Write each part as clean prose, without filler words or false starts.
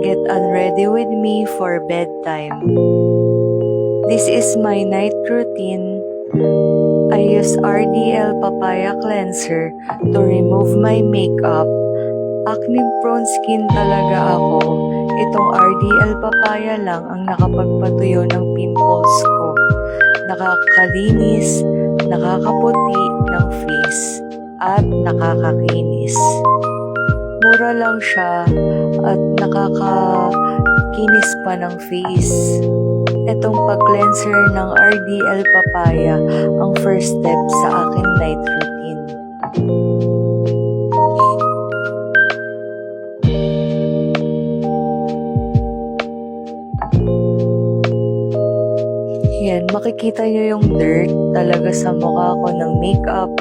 get unready with me for bedtime. This is my night routine. I use RDL Papaya Cleanser to remove my makeup. Acne-prone skin talaga ako. Itong RDL Papaya lang ang nakapagpatuyo ng pimples ko. Nakakalinis, nakakaputi ng face, at nakakakinis. Mura lang siya at nakakakinis pa ng face. Itong pag-cleanser ng RDL Papaya ang first step sa aking night routine. Yan, makikita nyo yung dirt talaga sa mukha ko ng makeup.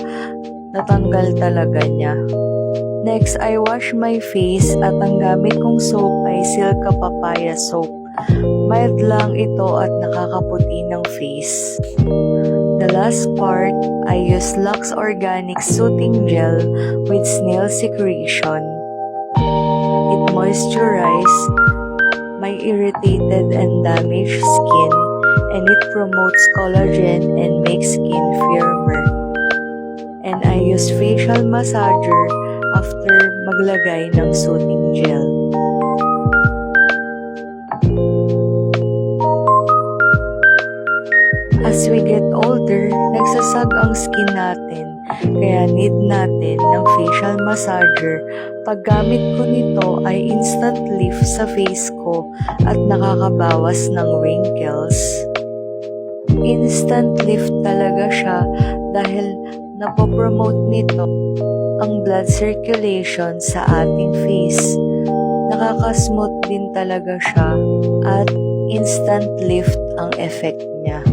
Natanggal talaga niya. Next, I wash my face at ang gamit kong soap ay Silka Papaya soap. Mild lang ito at nakakaputi ng face. The last part, I use Lux Organic Soothing Gel with snail secretion. It moisturizes my irritated and damaged skin, and it promotes collagen and makes skin firmer. And I use facial massager after maglagay ng soothing gel. As we get older, nagsasag ang skin natin, kaya need natin ng facial massager. Paggamit ko nito ay instant lift sa face ko at nakakabawas ng wrinkles. Instant lift talaga siya dahil napopromote nito ang blood circulation sa ating face. Nakaka-smooth din talaga siya at instant lift ang effect niya.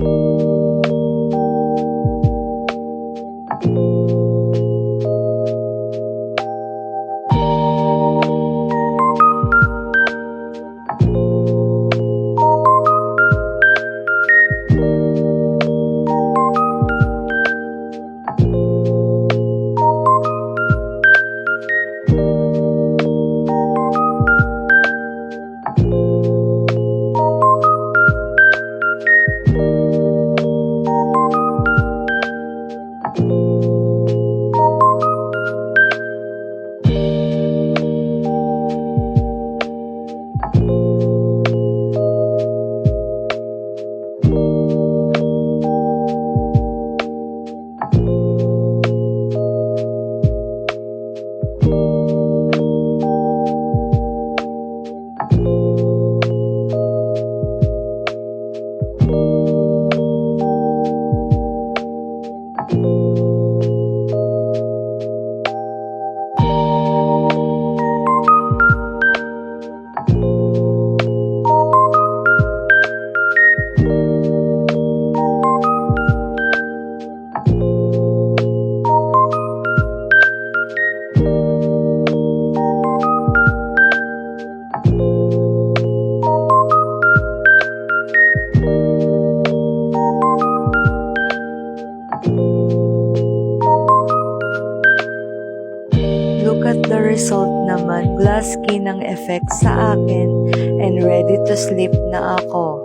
Look at the result naman, glass skin ang effect sa akin and ready to sleep na ako.